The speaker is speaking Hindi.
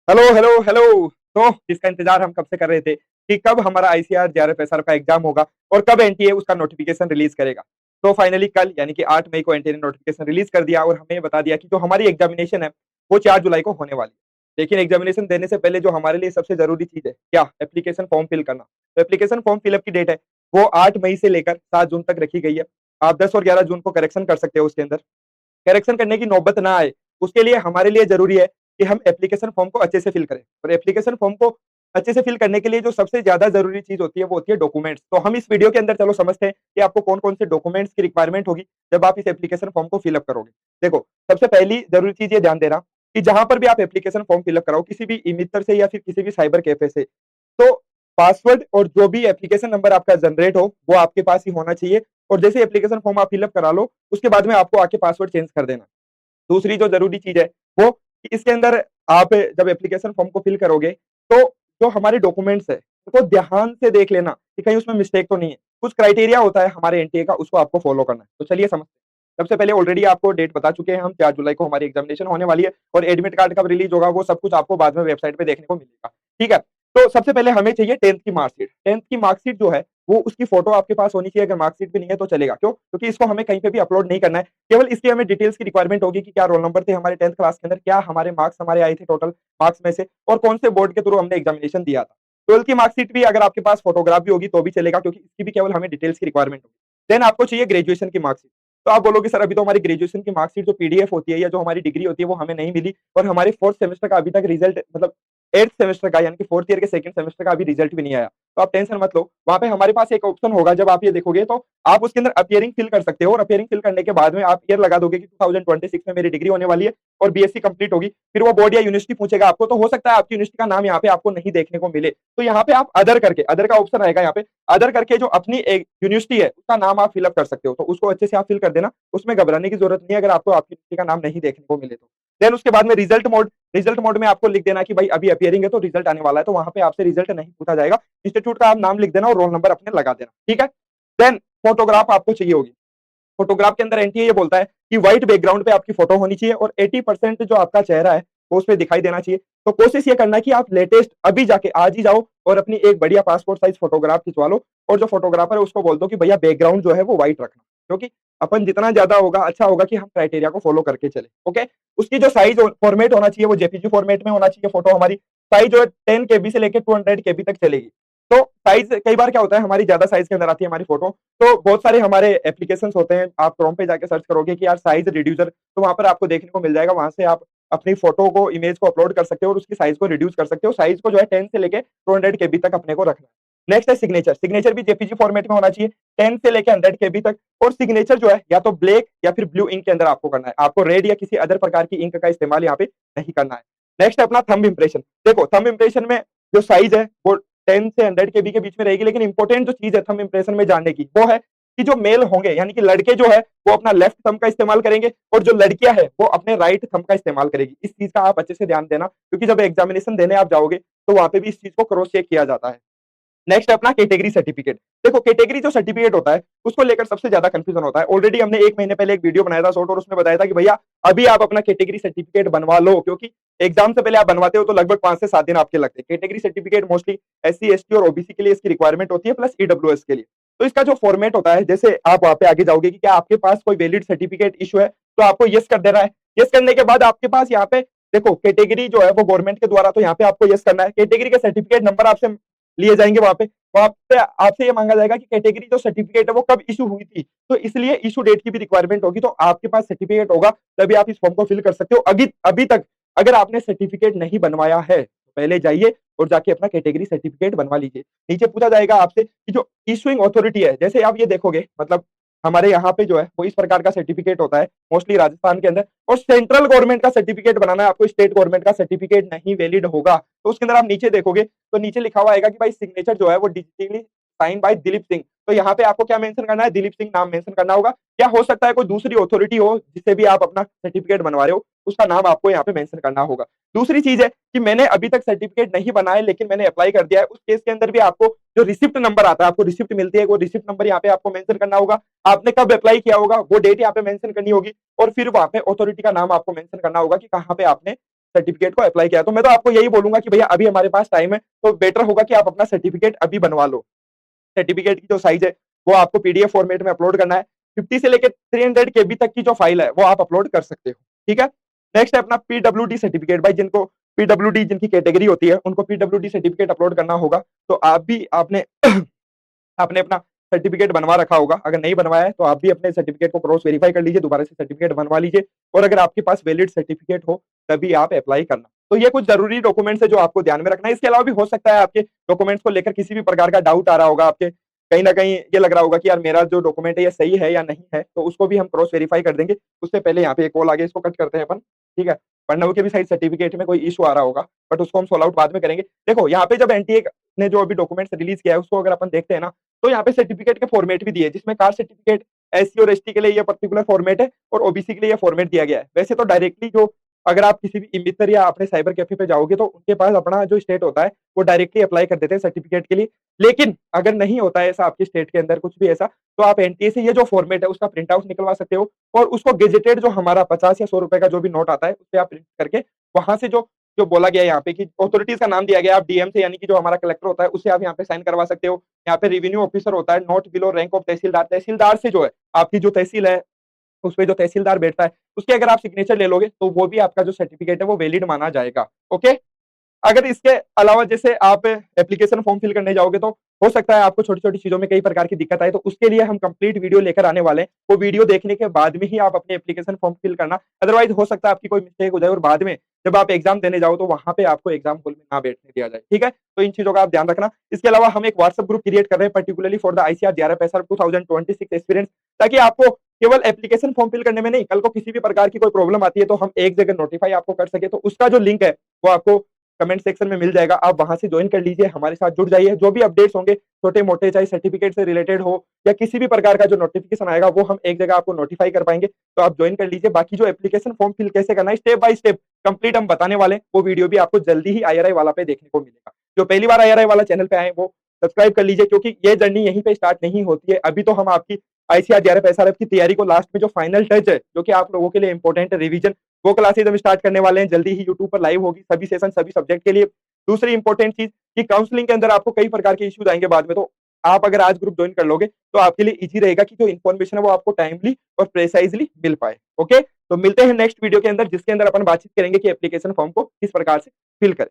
Hello hello hello. तो जिसका इंतजार हम कब से कर रहे थे कि कब हमारा आईसीआर जेआरएफ एसआर का एग्जाम होगा और कब एनटीए उसका नोटिफिकेशन रिलीज करेगा। तो फाइनली कल यानी कि 8 मई को एनटीए ने नोटिफिकेशन रिलीज कर दिया और हमें बता दिया कि जो हमारी एग्जामिनेशन है वो 4 जुलाई को होने वाली है। लेकिन एग्जामिनेशन देने से पहले जो हमारे लिए सबसे जरूरी चीज है क्या, एप्लीकेशन फॉर्म फिल करना। तो एप्लीकेशन फॉर्म फिलअप की डेट है वो 8 मई से लेकर 7 जून तक रखी गई है। आप 10 और 11 जून को करेक्शन कर सकते हो। उसके अंदर करेक्शन करने की नौबत ना आए उसके लिए हमारे लिए जरूरी है कि हम एप्लीकेशन फॉर्म को अच्छे से फिल करें। और एप्लीकेशन फॉर्म को अच्छे से फिल करने के लिए जो सबसे ज्यादा जरूरी चीज होती है वो होती है डॉक्यूमेंट्स। तो हम इस वीडियो के अंदर चलो समझते हैं कि आपको कौन कौन से डॉक्यूमेंट्स की रिक्वायरमेंट होगी जब आप इस एप्लीकेशन फॉर्म को फिलअप करोगे। देखो, सबसे पहली जरूरी चीज ये ध्यान देना कि जहां पर भी आप एप्लीकेशन फॉर्म फिलअप कराओ किसी भी ई-मित्र से या फिर किसी भी साइबर कैफे से, तो पासवर्ड और जो भी एप्लीकेशन नंबर आपका जनरेट हो वो आपके पास ही होना चाहिए। और जैसे एप्लीकेशन फॉर्म आप फिलअप करा लो उसके बाद में आपको आके पासवर्ड चेंज कर देना। दूसरी जो जरूरी चीज है वो कि इसके अंदर आप जब एप्लीकेशन फॉर्म को फिल करोगे तो जो हमारे डॉक्यूमेंट्स है उसको ध्यान से देख लेना कि कहीं उसमें मिस्टेक तो नहीं है। कुछ क्राइटेरिया होता है हमारे एनटीए का, उसको आपको फॉलो करना है। तो चलिए समझते हैं। सबसे पहले ऑलरेडी आपको डेट बता चुके हैं हम, 4 जुलाई को हमारी एग्जामिनेशन होने वाली है और एडमिट कार्ड कब रिलीज होगा वो सब कुछ आपको बाद में वेबसाइट पे देखने को मिलेगा। ठीक है। तो सबसे पहले हमें चाहिए 10th की मार्कशीट। 10th की मार्कशीट जो है वो उसकी फोटो आपके पास होनी चाहिए। अगर मार्कशीट भी नहीं है तो चलेगा, क्यों? क्योंकि इसको हमें कहीं पे भी अपलोड नहीं करना है। केवल इसकी हमें डिटेल्स की रिक्वायरमेंट होगी कि क्या रोल नंबर थे हमारे 10th क्लास के अंदर, क्या हमारे मार्क्स हमारे आए थे टोटल मार्क्स में से, और कौन से बोर्ड के थ्रू हमने एग्जामिनेशन दिया था। 12th की मार्कशीट भी अगर आपके पास फोटोग्राफ भी होगी तो भी चलेगा, क्योंकि इसकी भी केवल हमें डिटेल्स की रिक्वायरमेंट होगी। देन आपको चाहिए ग्रेजुएशन की मार्कशीट। तो आप बोलोगे सर अभी तो हमारी ग्रेजुएशन की मार्कशीट जो पीडीएफ होती है या जो हमारी डिग्री होती है वो हमें नहीं मिली और हमारे 4th सेमेस्टर का अभी तक रिजल्ट मतलब 8th सेमेस्टर का यानी कि 4th ईयर के 2nd सेमेस्टर का अभी रिजल्ट भी नहीं आया। तो आप टेंशन मत लो, वहां पे हमारे पास एक ऑप्शन होगा। जब आप ये देखोगे तो आप उसके अंदर अपियरिंग फिल कर सकते हो और अपियरिंग फिल करने के बाद में आप ईयर लगा दोगे कि 2026 में मेरी डिग्री होने वाली है और बीएससी कंप्लीट होगी। फिर वो बोर्ड या यूनिवर्सिटी पूछेगा आपको, तो हो सकता है आपकी यूनिवर्सिटी का नाम यहाँ पे आपको नहीं देखने को मिले। तो यहाँ पे आप अदर करके, अदर का ऑप्शन रहेगा यहाँ पे, अदर करके जो अपनी एक यूनिवर्सिटी है उसका नाम आप फिलअप कर सकते हो। तो उसको अच्छे से आप फिल कर देना, उसमें घबराने की जरूरत नहीं है अगर आपको आपकी यूनिवर्सिटी का नाम नहीं देखने को मिले तो। देन उसके बाद में रिजल्ट मोड में आपको लिख देना कि भाई अभी अपियरिंग है तो रिजल्ट आने वाला है, तो वहां पे आपसे रिजल्ट नहीं पूछा जाएगा। इंस्टीट्यूट का आप नाम लिख देना और रोल नंबर अपने लगा देना। ठीक है। देन फोटोग्राफ आपको चाहिए होगी। फोटोग्राफ के अंदर एनटीए ये बोलता है कि व्हाइट बैकग्राउंड पे आपकी फोटो होनी चाहिए और 80% जो आपका चेहरा है वो उसपे दिखाई देना चाहिए। तो कोशिश ये करना है कि आप लेटेस्ट अभी जाके आज ही जाओ और अपनी एक बढ़िया पासपोर्ट साइज फोटोग्राफ खिंचवा लो और जो फोटोग्राफर है उसको बोल दो कि भैया बैकग्राउंड जो है वो व्हाइट रखना, क्योंकि अपन जितना ज्यादा होगा अच्छा होगा कि हम क्राइटेरिया को फॉलो करके चले। ओके। उसकी जो साइज फॉर्मेट होना चाहिए वो जेपीजी फॉर्मेट में होना चाहिए फोटो हमारी। साइज जो है 10 KB से लेकर 200 KB तक चलेगी। तो साइज कई बार क्या होता है हमारी ज्यादा साइज के अंदर आती है हमारी फोटो। तो बहुत सारे हमारे एप्लीकेशंस होते हैं, आप क्रोम पे जाके सर्च करोगे कि यार साइज रिड्यूसर, तो वहां पर आपको देखने को मिल जाएगा। वहां से आप अपनी फोटो को, इमेज को अपलोड कर सकते हो और उसकी साइज को रिड्यूस कर सकते हो। साइज को जो है 10 से लेके 200 KB तक अपने को रखना है। नेक्स्ट है सिग्नेचर। सिग्नेचर भी जेपीजी फॉर्मेट में होना चाहिए 10 से लेके 100 KB तक। और सिग्नेचर जो है या तो ब्लैक या फिर ब्लू इंक के अंदर आपको करना है, आपको रेड या किसी अदर प्रकार की इंक का इस्तेमाल यहाँ पे नहीं करना है। नेक्स्ट है अपना थंब इंप्रेशन। देखो थंब इंप्रेशन में जो साइज है वो 10 से 100 KB के बीच में रहेगी, लेकिन इंपॉर्टेंट जो चीज है थंब इंप्रेशन में जानने की वो है कि जो मेल होंगे यानी कि लड़के जो है वो अपना लेफ्ट थंब का इस्तेमाल करेंगे और जो लड़कियां है वो अपने राइट थंब का इस्तेमाल करेगी। इस चीज का आप अच्छे से ध्यान देना, क्योंकि जब एग्जामिनेशन देने आप जाओगे तो वहां पे भी इस चीज को क्रॉस चेक किया जाता है। नेक्स्ट है अपना कैटेगरी सर्टिफिकेट। देखो कैटेगरी जो सर्टिफिकेट होता है उसको लेकर सबसे ज्यादा कंफ्यूजन होता है। ऑलरेडी हमने 1 महीने पहले एक वीडियो बनाया था शॉर्ट और उसमें बताया था कि भैया अभी आप अपना कैटेगरी सर्टिफिकेट बनवा लो, क्योंकि एग्जाम से पहले आप बनवाते हो तो लगभग 5 से 7 दिन आपके लगते हैं। Category certificate mostly SC ST और ओबीसी के लिए इसकी रिक्वायरमेंट होती है, प्लस ईडब्ल्यूएस के लिए। तो इसका जो फॉर्मेट होता है, जैसे आप वहां पे आगे जाओगे कि क्या आपके पास कोई वैलिड सर्टिफिकेट इशू है तो आपको यस कर देना है। यस करने के बाद आपके पास यहाँ पे देखो कैटेगरी जो है वो गवर्नमेंट के द्वारा, तो यहाँ पे आपको यस करना है। कैटेगरी के सर्टिफिकेट नंबर आपसे लिए जाएंगे वहां पे, तो आपसे आपसे ये मांगा जाएगा कि कैटेगरी जो सर्टिफिकेट है वो कब इशू हुई थी, तो इसलिए इशू डेट की भी रिक्वायरमेंट होगी। तो आपके पास सर्टिफिकेट होगा तभी आप इस फॉर्म को फिल कर सकते हो। अभी अभी तक अगर आपने सर्टिफिकेट नहीं बनवाया है तो पहले जाइए और जाके अपना कैटेगरी सर्टिफिकेट बनवा लीजिए। नीचे पूछा जाएगा आपसे कि जो इशुइंग अथॉरिटी है, जैसे आप ये देखोगे मतलब हमारे यहाँ पे जो है वो इस प्रकार का सर्टिफिकेट होता है मोस्टली राजस्थान के अंदर। और सेंट्रल गवर्नमेंट का सर्टिफिकेट बनाना है आपको, स्टेट गवर्नमेंट का सर्टिफिकेट नहीं वैलिड होगा। तो उसके अंदर आप नीचे देखोगे तो नीचे लिखा हुआ आएगा कि भाई सिग्नेचर जो है वो digitally sign by Dilip Singh. तो यहाँ पे आपको क्या मेंशन करना है, दिलीप सिंह नाम मेंशन करना होगा। क्या हो सकता है कोई दूसरी अथॉरिटी हो जिससे भी आप अपना सर्टिफिकेट बनवा रहे हो, उसका नाम आपको यहाँ पे मेंशन करना होगा। दूसरी चीज है कि मैंने अभी तक सर्टिफिकेट नहीं बनाया लेकिन मैंने अप्लाई कर दिया है, उस केस के अंदर भी आपको जो रिसिप्ट नंबर आता है, आपको रिसिप्ट मिलती है, वो रिसिप्ट नंबर यहाँ पे आपको मेंशन करना होगा। आपने कब अप्लाई किया होगा वो डेट यहाँ पे मेंशन करनी होगी और फिर वहां पे अथॉरिटी का नाम आपको मेंशन करना होगा कि कहाँ पे आपने सर्टिफिकेट को अप्लाई किया। तो मैं तो आपको यही बोलूंगा कि भैया अभी हमारे पास टाइम है, तो बेटर होगा कि आप अपना सर्टिफिकेट अभी बनवा लो। सर्टिफिकेट की जो साइज है वो आपको पीडीएफ फॉर्मेट में अपलोड करना है। 50 से लेकर 300 केबी तक की जो फाइल है वो आप अपलोड कर सकते हो, ठीक है। नेक्स्ट है अपना पीडब्ल्यूडी सर्टिफिकेट। भाई जिनको पीडब्ल्यूडी जिनकी कैटेगरी होती है उनको पीडब्ल्यूडी सर्टिफिकेट अपलोड करना होगा। तो आप भी आपने आपने अपना सर्टिफिकेट बनवा रखा होगा। अगर नहीं बनवाया है तो आप भी अपने सर्टिफिकेट को क्रॉस वेरीफाई कर लीजिए, दोबारा से सर्टिफिकेट बनवा लीजिए, और अगर आपके पास वैलिड सर्टिफिकेट हो तभी आप अप्लाई करना। तो ये कुछ जरूरी डॉक्यूमेंट्स है जो आपको ध्यान में रखना है। इसके अलावा भी हो सकता है आपके डॉक्यूमेंट्स को लेकर किसी भी प्रकार का डाउट आ रहा होगा, आपके कहीं ना कहीं ये लग रहा होगा कि यार मेरा जो डॉक्यूमेंट है ये सही है या नहीं है, तो उसको भी हम क्रॉस वेरीफाई कर देंगे। उससे पहले यहाँ पे एक कॉल आ गया, इसको कट करते हैं अपन, ठीक है। वरना के भी साइड सर्टिफिकेट में कोई इशू आ रहा होगा, बट उसको हम सोल्व आउट बाद में करेंगे। देखो यहाँ पे जब एनटीए ने जो अभी डॉक्यूमेंट्स रिलीज किया है उसको अगर अपन देखते हैं ना, तो यहाँ पे सर्टिफिकेट के फॉर्मेट भी दिए, जिसमें कास्ट सर्टिफिकेट एससी और एसटी के लिए ये पर्टिकुलर फॉर्मेट है और ओबीसी के लिए ये फॉर्मेट दिया गया है। वैसे तो डायरेक्टली जो अगर आप किसी भी इमितर या अपने साइबर कैफे पे जाओगे तो उनके पास अपना जो स्टेट होता है वो डायरेक्टली अप्लाई कर देते हैं सर्टिफिकेट के लिए। लेकिन अगर नहीं होता है ऐसा आपकी स्टेट के अंदर कुछ भी ऐसा, तो आप एनटीए से ये जो फॉर्मेट है उसका प्रिंट आउट निकलवा सकते हो और उसको गेजेटेड जो हमारा 50 या 100 रुपए का जो भी नोट आता है उससे आप प्रिंट करके वहां से जो जो बोला गया है यहाँ पे कि अथॉरिटीज का नाम दिया गया, आप डीएम से यानी कि जो हमारा कलेक्टर होता है उससे आप यहाँ पे साइन करवा सकते हो। यहाँ पे रेवेन्यू ऑफिसर होता है, नॉट बिलो रैंक ऑफ तहसीलदार, तहसीलदार से जो है आपकी जो तहसील है उसपे जो तहसीलदार बैठता है उसके अगर आप सिग्नेचर ले लोगे तो वो भी आपका जो सर्टिफिकेट है वो वैलिड माना जाएगा। ओके। अगर इसके अलावा जैसे आप एप्लीकेशन फॉर्म फिल करने जाओगे तो हो सकता है आपको छोटी-छोटी चीज़ों में कई प्रकार की दिक्कत आए, तो उसके लिए हम कंप्लीट वीडियो लेकर आने वाले हैं। वो वीडियो देखने के बाद में ही आप अपने एप्लीकेशन फॉर्म फिल करना, अदरवाइज़ हो सकता है आपकी कोई मिस्टेक हो जाए और बाद में जब आप एग्ज़ाम देने जाओ तो वहाँ पे आपको एग्ज़ाम हॉल में ना बैठने दिया जाए, ठीक है? तो इन चीज़ों का आप ध्यान रखना। इसके अलावा हम एक व्हाट्सएप ग्रुप क्रिएट कर रहे हैं particularly for the ICR JRF SR 2026 aspirants, ताकि आपको केवल एप्लीकेशन फॉर्म फिल करने में नहीं, कल को किसी भी प्रकार की कोई प्रॉब्लम आती है तो हम एक जगह नोटिफाई आपको कर सके। तो उसका जो लिंक है वो आपको कमेंट सेक्शन में मिल जाएगा, आप वहां से ज्वाइन कर लीजिए, हमारे साथ जुड़ जाइए। जो भी अपडेट्स होंगे छोटे मोटे, चाहे सर्टिफिकेट से रिलेटेड हो या किसी भी प्रकार का जो नोटिफिकेशन आएगा वो हम एक जगह आपको नोटिफाई कर पाएंगे, तो आप ज्वाइन कर लीजिए। बाकी जो एप्लीकेशन फॉर्म फिल कैसे करना है स्टेप बाय स्टेप कंप्लीट हम बताने वाले हैं, वो वीडियो भी आपको जल्दी ही आईआरआई वाला पे देखने को मिलेगा। जो पहली बार आईआरआई वाला चैनल पे आए वो सब्सक्राइब कर लीजिए, क्योंकि ये जर्नी यहीं पे स्टार्ट नहीं होती है। अभी तो हम आपकी आईसीआर जेआरएफ एसआरएफ की तैयारी को लास्ट में जो फाइनल टच है, जो कि आप लोगों के लिए इंपॉर्टेंट है, रिवीजन, वो क्लासेज हम स्टार्ट करने वाले हैं। जल्दी ही यूट्यूब पर लाइव होगी सभी सेशन सभी सब्जेक्ट के लिए। दूसरी इंपॉर्टेंट चीज कि काउंसलिंग के अंदर आपको कई प्रकार के इश्यूज आएंगे बाद में, तो आप अगर आज ग्रुप ज्वाइन कर लोगे तो आपके लिए इजी रहेगा कि जो इन्फॉर्मेशन है वो आपको टाइमली और प्रेसाइजली मिल पाए। ओके, तो मिलते हैं नेक्स्ट वीडियो के अंदर, जिसके अंदर अपन बातचीत करेंगे कि एप्लीकेशन फॉर्म को किस प्रकार से फिल करें।